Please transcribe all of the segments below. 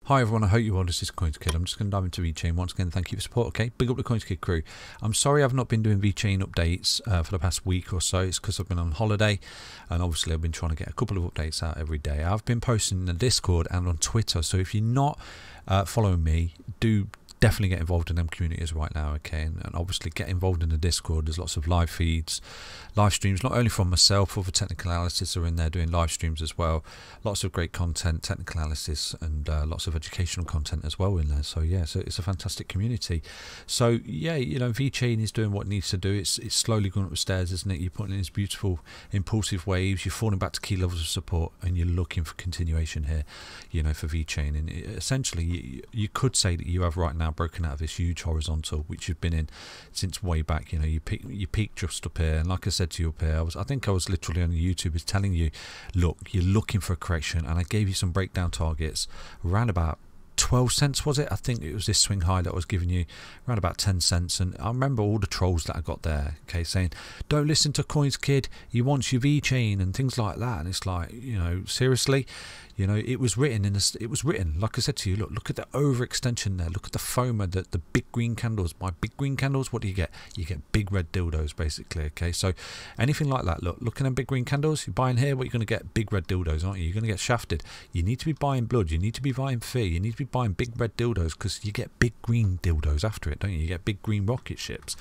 Hi everyone, I hope you well. This is CoinsKid. I'm just going to dive into Vechain once again. Thank you for support. Okay, big up the CoinsKid crew. I'm sorry I've not been doing Vechain updates for the past week or so. It's because I've been on holiday, and obviously I've been trying to get a couple of updates out every day. I've been posting in the Discord and on Twitter, so if you're not following me, do definitely get involved in them communities right now, okay, and obviously get involved in the Discord. There's lots of live feeds, live streams, not only from myself, other technical analysts are in there doing live streams as well. Lots of great content, technical analysis, and lots of educational content as well in there. So yeah, so it's a fantastic community. So yeah, you know, Vechain is doing what it needs to do. It's slowly going up the stairs, isn't it? You're putting in these beautiful impulsive waves, you're falling back to key levels of support, and you're looking for continuation here, you know, for Vechain. And essentially you could say that you have right now broken out of this huge horizontal which you've been in since way back. You know, you peaked just up here, and like I said to you up here, I think I was literally on YouTube is telling you, look, you're looking for a correction, and I gave you some breakdown targets around about 12 cents, was it? I think it was this swing high that I was giving you around about 10 cents, and I remember all the trolls that I got there, okay, saying don't listen to CoinsKid, he wants your Vechain and things like that. And it's like, you know, seriously, you know, it was written in this, it was written, like I said to you, look at the overextension there, look at the FOMO, the big green candles. By big green candles, what do? You get big red dildos basically, okay? So anything like that, look at them big green candles, you're buying here, what you're going to get? Big red dildos, aren't you? You're going to get shafted. You need to be buying blood, you need to be buying fear, you need to be buying big red dildos, because you get big green dildos after it, don't you? You get big green rocket ships.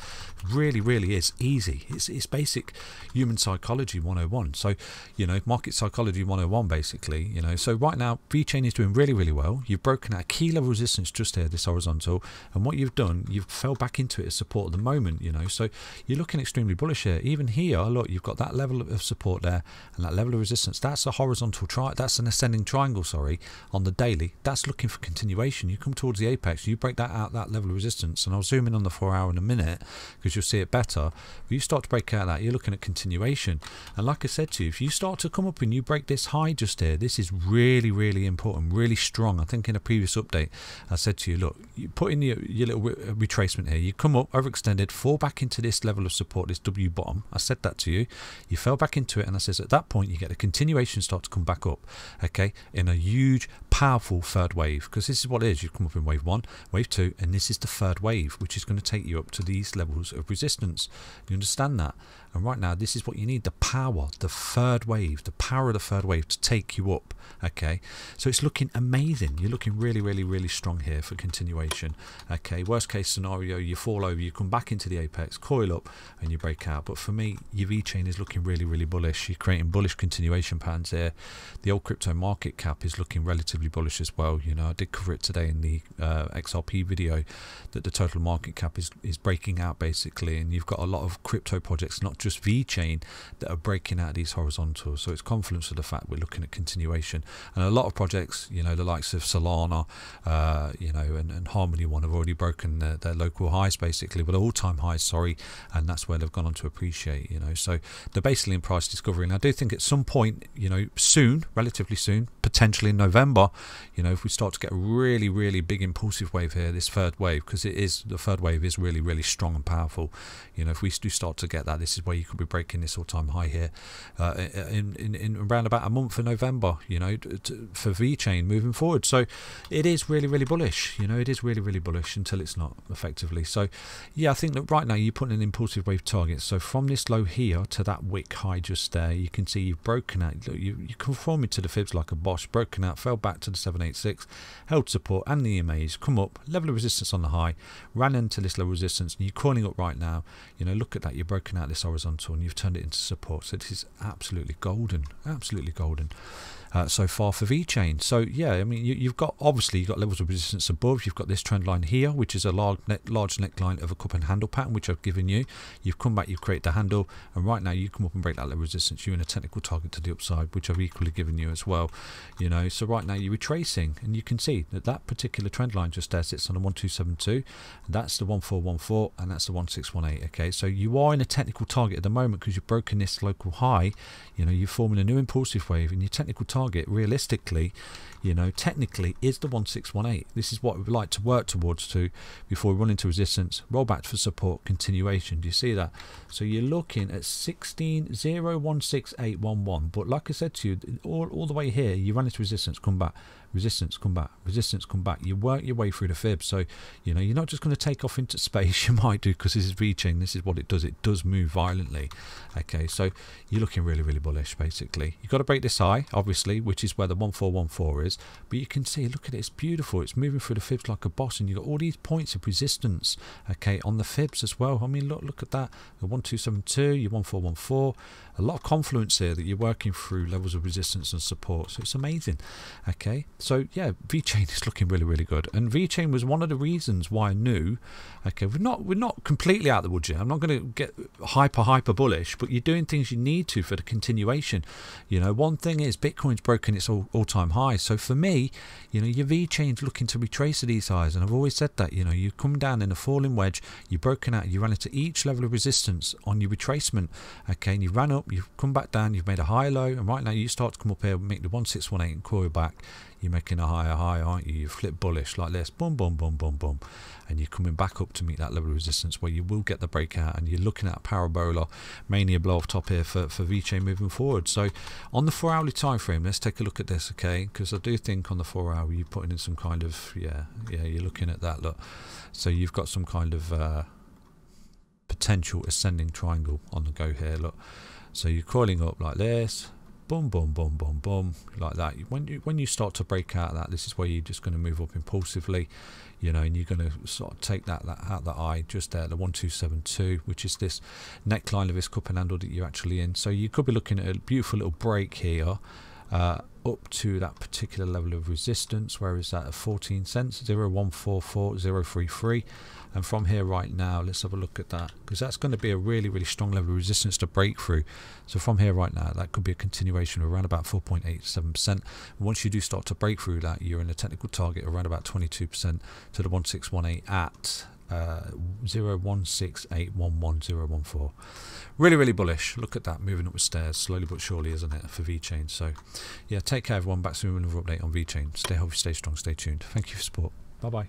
Really is easy. It's basic human psychology 101. So, you know, market psychology 101 basically, you know. So right now Vechain is doing really well. You've broken out key level resistance just here, this horizontal, and what you've done, you've fell back into it as support at the moment, you know. So you're looking extremely bullish here. Even here, look, you've got that level of support there and that level of resistance. That's a horizontal that's an ascending triangle, sorry, on the daily. That's looking for continuation. You come towards the apex, you break that out, that level of resistance, and I'll zoom in on the 4 hour in a minute because you'll see it better. But you start to break out that, you're looking at continuation. And like I said to you, if you start to come up and you break this high just here, this is really important, really strong. I think in a previous update I said to you, look, you put in your little retracement here, you come up, overextended, fall back into this level of support, this W bottom. I said that to you, you fell back into it, and I says at that point you get a continuation start to come back up, okay, in a huge powerful third wave, because this is what it is. You've come up in wave 1, wave 2, and this is the third wave, which is going to take you up to these levels of resistance. You understand that? And right now this is what you need, the power, the third wave, the power of the third wave to take you up, okay? So it's looking amazing. You're looking really strong here for continuation, okay? Worst case scenario, you fall over, you come back into the apex, coil up, and you break out. But for me, your Vechain is looking really bullish. You're creating bullish continuation patterns here. The old crypto market cap is looking relatively bullish as well. You know, I did cover it today in the XRP video that the total market cap is breaking out basically, and you've got a lot of crypto projects, not just Vechain, that are breaking out these horizontals. So it's confluence of the fact we're looking at continuation, and a lot of projects, you know, the likes of Solana, you know, and Harmony One have already broken their local highs basically, well, all-time highs, sorry, and that's where they've gone on to appreciate, you know. So they're basically in price discovery, and I do think at some point, you know, soon, relatively soon, potentially in November, you know, if we start to get a really big impulsive wave here, this third wave, because it is, the third wave is really strong and powerful, you know. If we do start to get that, this is where you could be breaking this all-time high here in around about a month in November, you know, for Vechain moving forward. So it is really bullish, you know. It is really bullish until it's not, effectively. So yeah, I think that right now you're putting an impulsive wave target. So from this low here to that wick high just there, you can see you've broken out. Look, you're conforming to the fibs like a boss, broken out, fell back to the 786, held support and the EMAs, come up, level of resistance on the high, ran into this low resistance, and you're coiling up right now. You know, look at that, you're broken out this horizontal and you've turned it into support. So this is absolutely golden so far for Vechain. So yeah, I mean, you've got, obviously you've got levels of resistance above. You've got this trend line here, which is a large neckline of a cup and handle pattern, which I've given you. You've come back, you've created the handle, and right now you come up and break that level of resistance. You're in a technical target to the upside, which I've equally given you as well, you know. So right now you're retracing, and you can see that that particular trend line just there sits on a 1272, that's the 1414, and that's the 1618. Okay, so you are in a technical target at the moment because you've broken this local high. You know, you're forming a new impulsive wave, and your technical target realistically, you know, technically is the 1618. This is what we would like to work towards before we run into resistance, roll back for support, continuation. Do you see that? So you're looking at 16,016,811, but like I said to you, all the way here you run into resistance, come back, resistance, come back, resistance, come back. You work your way through the fib. So, you know, you're not just going to take off into space. You might do, because this is Vechain. This is what it does. It does move violently. Okay, so you're looking really, really bullish, basically. You've got to break this high, obviously, which is where the 1414 is. But you can see, look at it, it's beautiful. It's moving through the fibs like a boss, and you've got all these points of resistance, okay, on the fibs as well. I mean, look at that. The 1272, your 1414. A lot of confluence here that you're working through levels of resistance and support. So it's amazing. Okay, so yeah, Vechain is looking really, really good. And Vechain was one of the reasons why I knew, okay, we're not completely out of the woods yet. I'm not going to get hyper bullish, but you're doing things you need to for the continuation. You know, one thing is Bitcoin's broken its all-time high. So for me, you know, your Vechain's looking to retrace these highs. And I've always said that, you know, you come down in a falling wedge, you've broken out, you ran into each level of resistance on your retracement, okay, and you ran up, you've come back down, you've made a high low, and right now you start to come up here, make the 1618 and coil back. You're making a higher high, aren't you? You flip bullish like this, boom, boom, boom, boom, boom, and you're coming back up to meet that level of resistance where you will get the breakout, and you're looking at a parabola mania blow off top here for Vechain moving forward. So on the 4-hourly time frame, let's take a look at this, okay? Because I do think on the 4-hour you're putting in some kind of you're looking at that, look. So you've got some kind of potential ascending triangle on the go here, look. So you're coiling up like this, boom, boom, boom, boom, boom, like that. When you start to break out of that, this is where you're just going to move up impulsively, you know, and you're going to sort of take that out the eye just there, the 1272, which is this neckline of this cup and handle that you're actually in. So you could be looking at a beautiful little break here, up to that particular level of resistance. Where is that? At 14 cents, 0.144033. And from here right now, let's have a look at that, because that's going to be a really, really strong level of resistance to break through. So from here right now, that could be a continuation of around about 4.87%. Once you do start to break through that, you're in a technical target around about 22% to the 1618 at 0.16811.014. Really, really bullish. Look at that, moving up the stairs slowly but surely, isn't it, for Vechain? So yeah, take care everyone. Back soon with another update on Vechain. Stay healthy, stay strong, stay tuned. Thank you for support. Bye bye.